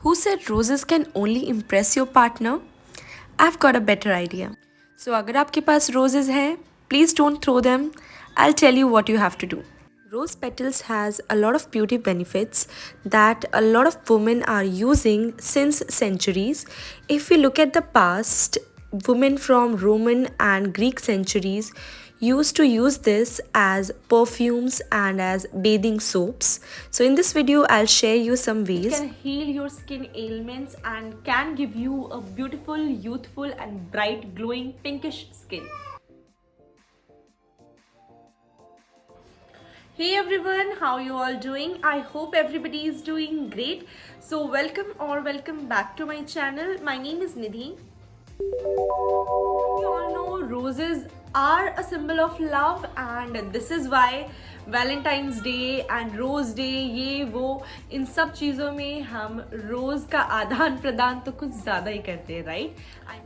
Who said roses can only impress your partner? I've got a better idea. So अगर आपके पास roses हैं, please don't throw them. I'll tell you what you have to do. Rose petals has a lot of beauty benefits that a lot of women are using since centuries. If we look at the past, women from Roman and Greek centuries used to use this as perfumes and as bathing soaps. So in this video I'll share you some ways can heal your skin ailments and can give you a beautiful, youthful and bright glowing pinkish skin. Hey everyone, how you all doing? I hope everybody is doing great. So welcome back to my channel. My name is Nidhi. You all know roses are a symbol of love and this is why valentine's day and rose day ये वो इन सब चीज़ों में हम रोज़ का आदान प्रदान तो कुछ ज़्यादा ही करते हैं, राइट?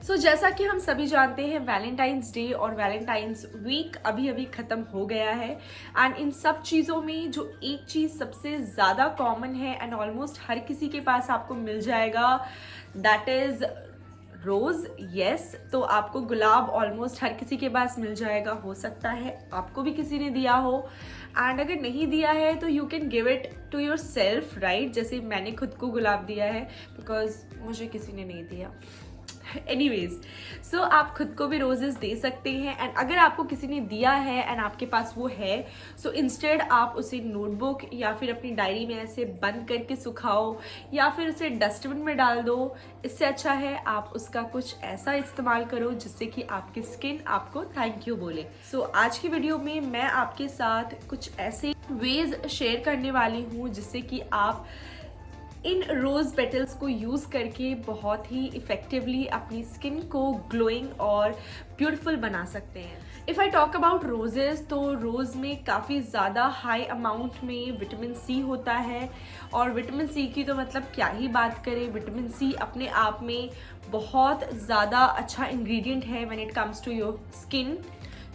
सो जैसा कि हम सभी जानते हैं वैलेंटाइंस डे और वैलेंटाइंस वीक अभी अभी ख़त्म हो गया है एंड इन सब चीज़ों में जो एक चीज़ सबसे ज़्यादा कॉमन है एंड ऑलमोस्ट हर किसी के पास आपको मिल जाएगा, दैट इज़ रोज़. यस, तो आपको गुलाब ऑलमोस्ट हर किसी के पास मिल जाएगा. हो सकता है आपको भी किसी ने दिया हो एंड अगर नहीं दिया है तो you can give it to yourself, right? जैसे मैंने खुद को गुलाब दिया है बिकॉज मुझे किसी ने नहीं दिया. एनीवेज, सो आप खुद को भी रोजेस दे सकते हैं एंड अगर आपको किसी ने दिया है एंड आपके पास वो है सो इंस्टेड आप उसे नोटबुक या फिर अपनी डायरी में ऐसे बंद करके सुखाओ या फिर उसे डस्टबिन में डाल दो. इससे अच्छा है आप उसका कुछ ऐसा इस्तेमाल करो जिससे कि आपकी स्किन आपको थैंक यू बोले. सो आज की वीडियो में मैं आपके साथ कुछ ऐसे वेज शेयर करने वाली हूँ जिससे कि आप इन रोज़ पेटल्स को यूज़ करके बहुत ही इफ़ेक्टिवली अपनी स्किन को ग्लोइंग और ब्यूटीफुल बना सकते हैं. If I talk about roses तो रोज़ में काफ़ी ज़्यादा हाई अमाउंट में विटामिन सी होता है और विटामिन सी की तो मतलब क्या ही बात करें. विटामिन सी अपने आप में बहुत ज़्यादा अच्छा इंग्रेडिएंट है when it comes to your skin.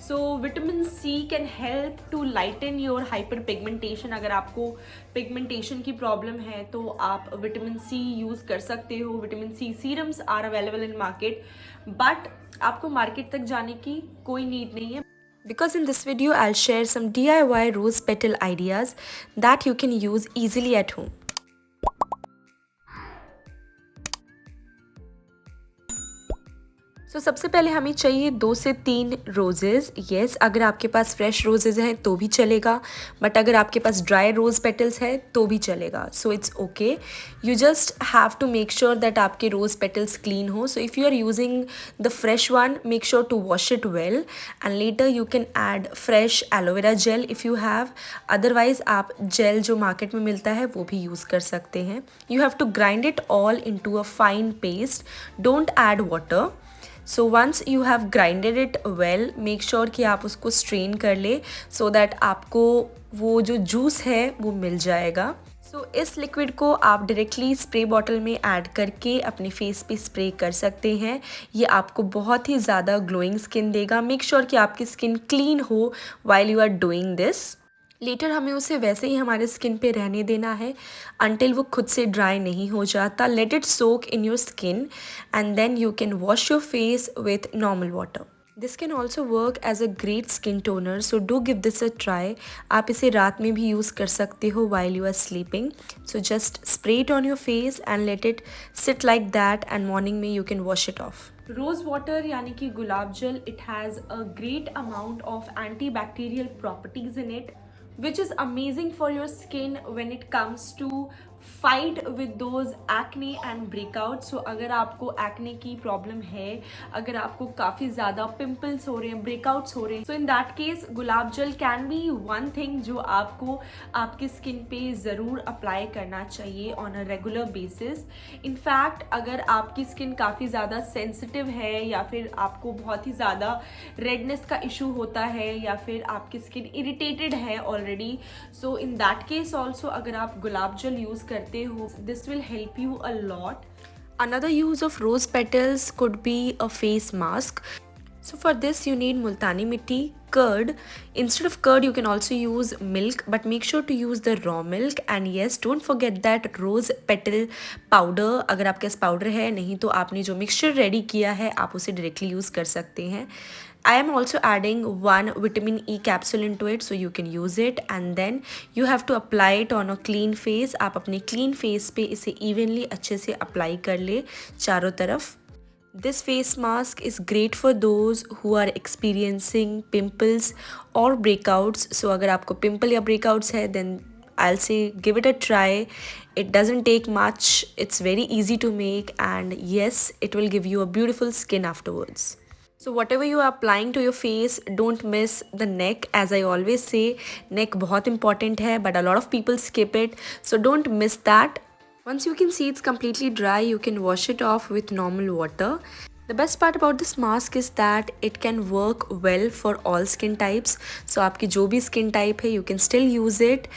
So vitamin C can help to lighten your hyperpigmentation. अगर आपको पिगमेंटेशन की प्रॉब्लम है तो आप विटामिन सी यूज़ कर सकते हो. Vitamin C serums are available in market but आपको मार्केट तक जाने की कोई नीड नहीं है. Because in this video I'll share some DIY rose petal ideas that you can use easily at home. सो सबसे पहले हमें चाहिए 2 से 3 रोजेज़. येस, अगर आपके पास फ्रेश रोजेज़ हैं तो भी चलेगा बट अगर आपके पास ड्राई रोज़ पेटल्स है तो भी चलेगा. So it's okay. You just have to make sure that आपके रोज़ पेटल्स क्लीन हो. So if you are using the fresh one make sure to wash it well and later you can add fresh aloe vera gel if you have. Otherwise आप gel जो market में मिलता है वो भी use कर सकते हैं. You have to grind it all into a fine paste. Don't add water. So once you have grinded it well make sure कि आप उसको स्ट्रेन कर ले सो दैट आपको वो जो जूस है वो मिल जाएगा. सो इस लिक्विड को आप डायरेक्टली स्प्रे बॉटल में ऐड करके अपने फेस पे स्प्रे कर सकते हैं. ये आपको बहुत ही ज़्यादा ग्लोइंग स्किन देगा. मेक श्योर कि आपकी स्किन क्लीन हो while you are doing this. Later हमें उसे वैसे ही हमारे स्किन पे रहने देना है अनटिल वो खुद से ड्राई नहीं हो जाता. Let it soak in your skin and then you can wash your face with normal water. This can also work as a great skin toner. So do give this a try. आप इसे रात में भी use कर सकते हो while you are sleeping. So just spray it on your face and let it sit like that and morning में you can wash it off. Rose water यानी कि गुलाब जल, it has a great amount of anti bacterial properties in it which is amazing for your skin when it comes to fight with those acne and breakouts. So अगर आपको acne की problem है, अगर आपको काफ़ी ज़्यादा पिम्पल्स हो रहे हैं, ब्रेकआउट्स हो रहे हैं, so in that case गुलाब जल कैन बी वन थिंग जो आपको आपकी स्किन पे ज़रूर अप्लाई करना चाहिए on a regular basis. In fact अगर आपकी स्किन काफ़ी ज़्यादा सेंसिटिव है या फिर आपको बहुत ही ज़्यादा रेडनेस का इशू होता है या फिर आपकी स्किन इरिटेटेड है already, so in that case also अगर आप गुलाब जल यूज़ करते हो this will help you a lot. Another use of rose petals could be a face mask. So for this you need multani mitti, curd. Instead of curd you can also use milk, but make sure to use the raw milk. And yes, don't forget that rose petal powder. अगर आपके पास powder है, नहीं तो आपने जो mixture ready किया है आप उसे डायरेक्टली यूज़ कर सकते हैं. I am also adding one vitamin E capsule into it, so you can use it. And then you have to apply it on a clean face. आप अपने clean face पे इसे evenly अच्छे से apply कर ले चारों तरफ. This face mask is great for those who are experiencing pimples or breakouts. So अगर आपको pimple या breakouts है, then I'll say give it a try. It doesn't take much. It's very easy to make, and yes, it will give you a beautiful skin afterwards. So whatever you are applying to your face, don't miss the neck. As I always say, neck बहुत important है, but a lot of people skip it. So don't miss that. Once you can see it's completely dry, you can wash it off with normal water. The best part about this mask is that it can work well for all skin types. So आपकी जो भी skin type है, you can still use it.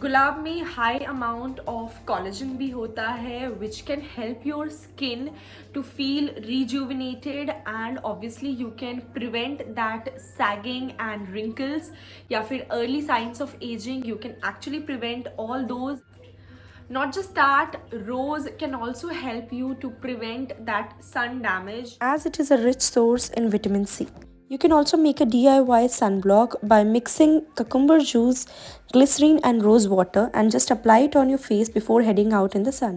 गुलाब में high amount of collagen भी होता है which can help your skin to feel rejuvenated and obviously you can prevent that sagging and wrinkles या फिर early signs of aging. You can actually prevent all those. Not just that, rose can also help you to prevent that sun damage, as it is a rich source in vitamin C. You can also make a DIY sunblock by mixing cucumber juice, glycerin and rose water and just apply it on your face before heading out in the sun.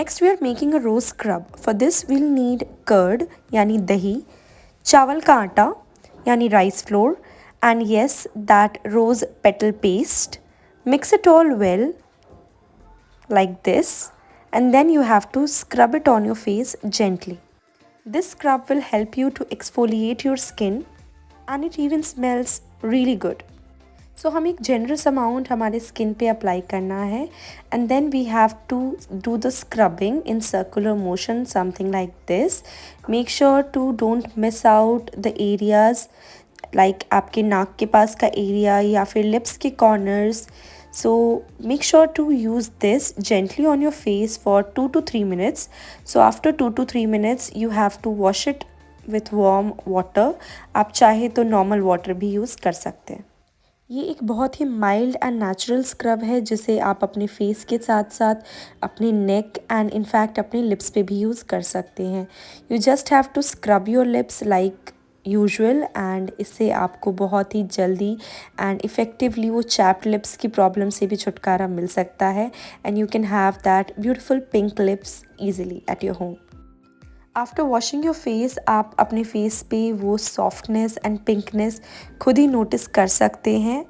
Next we are making a rose scrub. For this we'll need curd yani dahi, chawal ka aata yani rice flour, and yes, that rose petal paste. Mix it all well like this, and then you have to scrub it on your face gently. This scrub will help you to exfoliate your skin and it even smells really good. So हम एक generous amount हमारे skin पे apply करना है, and then we have to do the scrubbing in circular motion, something like this. Make sure to don't miss out the areas like आपके नाक के पास का area या फिर lips के corners. So make sure to use this gently on your face for 2 to 3 minutes. So after 2 to 3 minutes you have to wash it with warm water. आप चाहे तो normal water भी use कर सकते हैं. ये एक बहुत ही माइल्ड एंड नेचुरल स्क्रब है जिसे आप अपने फेस के साथ साथ अपने नेक एंड इनफैक्ट अपने लिप्स पे भी यूज़ कर सकते हैं. You just have to scrub your lips like usual, and इससे आपको बहुत ही जल्दी एंड इफ़ेक्टिवली वो चैप्ड लिप्स की प्रॉब्लम से भी छुटकारा मिल सकता है, and you can have that beautiful pink lips easily at your home. After washing your face आप अपने फेस पे वो सॉफ्टनेस एंड पिंकनेस खुद ही नोटिस कर सकते हैं.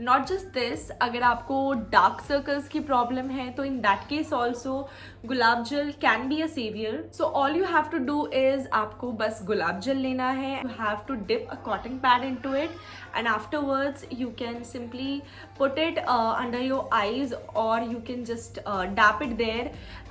नॉट जस्ट दिस, अगर आपको डार्क सर्कल्स की प्रॉब्लम है तो इन दैट केस ऑल्सो गुलाब जल can be a savior. So all you have to do is आपको बस गुलाब जल लेना है. You have to dip a cotton pad into it and afterwards you can simply put it under your eyes, or you can just dap it there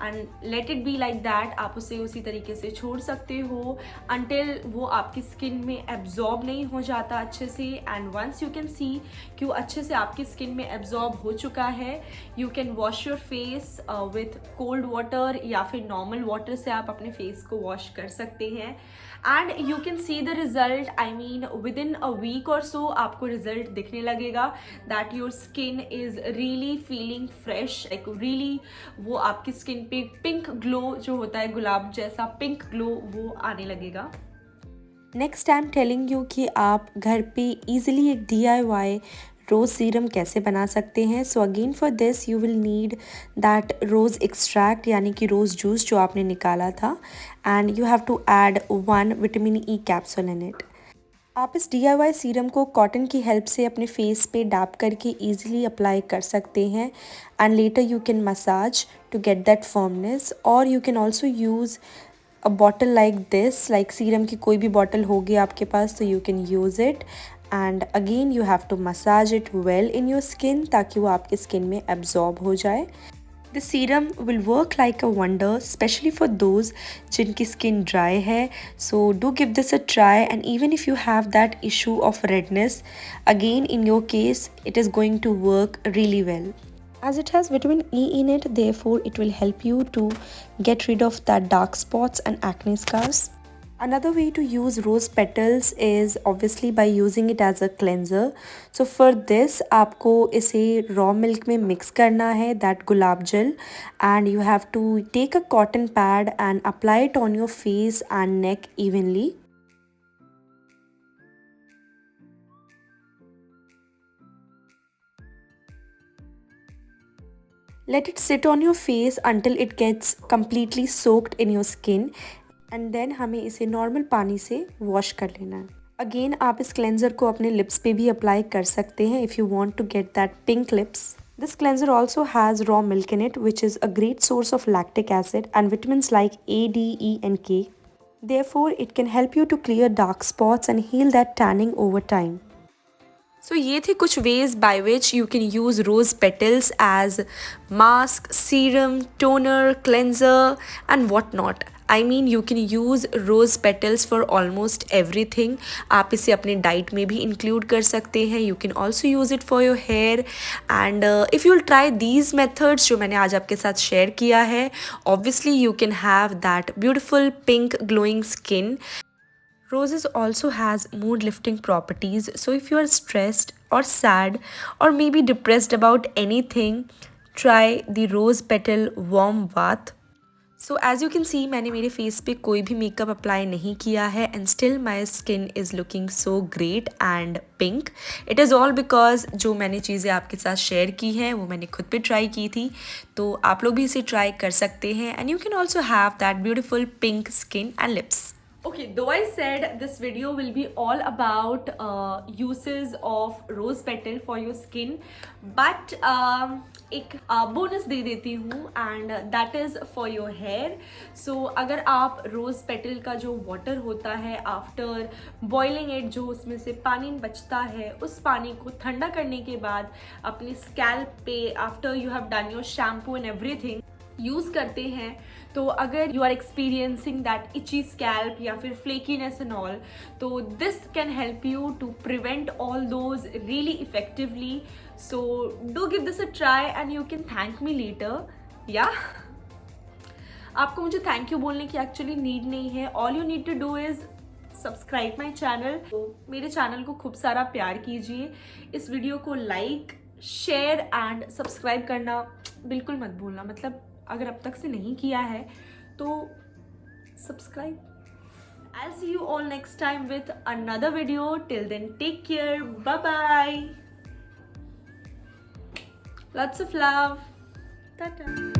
and let it be like that. आप उसे उसी तरीके से छोड़ सकते हो until वो आपकी स्किन में एब्जॉर्ब नहीं हो जाता अच्छे से. and once you can see कि वो अच्छे से आपकी स्किन में एब्जॉर्ब हो चुका है, you can wash your face with cold water या फिर normal water से आप अपने face को wash कर सकते हैं. and you can see the result, I mean within a week or so आपको रिजल्ट दिखने लगेगा that your skin is really feeling fresh, like really वो आपकी स्किन पे पिंक ग्लो जो होता है गुलाब जैसा पिंक ग्लो वो आने लगेगा. Next I am telling you कि आप घर पे इजीली एक DIY रोज़ सीरम कैसे बना सकते हैं. So again for this you will need that rose extract यानी कि रोज़ जूस जो आपने निकाला था, and you have to add 1 vitamin E capsule in it. आप इस DIY सीरम को कॉटन की हेल्प से अपने फेस पे डैप करके ईजिली अप्लाई कर सकते हैं, and later you can massage to get that firmness. और you can also use a bottle like this, like serum की कोई भी बॉटल होगी आपके पास तो you can use it, and again you have to massage it well in your skin ताकि वो आपकी स्किन में एब्जॉर्ब हो जाए. The serum will work like a wonder, especially for those जिनकी skin dry है. So do give this a try, and even if you have that issue of redness, again in your case it is going to work really well. As it has vitamin E in it, therefore it will help you to get rid of that dark spots and acne scars. Another way to use rose petals is obviously by using it as a cleanser. So for this आपको इसे raw milk में mix करना है that gulab jal, and you have to take a cotton pad and apply it on your face and neck evenly. Let it sit on your face until it gets completely soaked in your skin, and then हमें इसे normal पानी से wash कर लेना है. Again आप इस cleanser को अपने लिप्स पे भी अप्लाई कर सकते हैं if you want to get that pink lips. This cleanser also has raw milk in it, which is a great source of lactic acid and vitamins like A, D, E, and K. Therefore, it can help you to clear dark spots and heal that tanning over time. So ये थे कुछ ways by which you can use rose petals as mask, serum, toner, cleanser and what not. I mean you can use rose petals for almost everything. आप इसे अपने diet में भी include कर सकते हैं. You can also use it for your hair, and if you'll try these methods जो मैंने आज आपके साथ share किया है, obviously you can have that beautiful pink glowing skin. Roses also has mood lifting properties, so if you are stressed or sad or maybe depressed about anything, try the rose petal warm bath. So as you can see मैंने मेरे face पे कोई भी makeup apply नहीं किया है and still my skin is looking so great and pink. It is all because जो मैंने चीज़ें आपके साथ शेयर की हैं वो मैंने खुद पे ट्राई की थी, तो आप लोग भी इसे ट्राई कर सकते हैं and you can also have that beautiful pink skin and lips. Okay, though I said this video will be all about uses of rose petal for your skin, but एक bonus दे देती हूँ and that is for your hair. So अगर आप rose petal का जो water होता है after boiling it, जो उसमें से पानी बचता है, उस पानी को ठंडा करने के बाद अपने scalp पे after you have done your shampoo and everything use करते हैं, तो अगर you are experiencing that itchy scalp या फिर फ्लेकीनेस एंड ऑल, तो this can help you to prevent all those really effectively. So do give this a try and you can thank me later. या आपको मुझे thank you बोलने की actually need नहीं है. All you need to do is subscribe my channel. तो मेरे channel को खूब सारा प्यार कीजिए. इस वीडियो को लाइक, शेयर एंड सब्सक्राइब करना बिल्कुल मत भूलना. मतलब अगर अब तक से नहीं किया है तो subscribe. I'll see you all next time with another video. Till then, take care. Bye bye. Lots of love. Tata.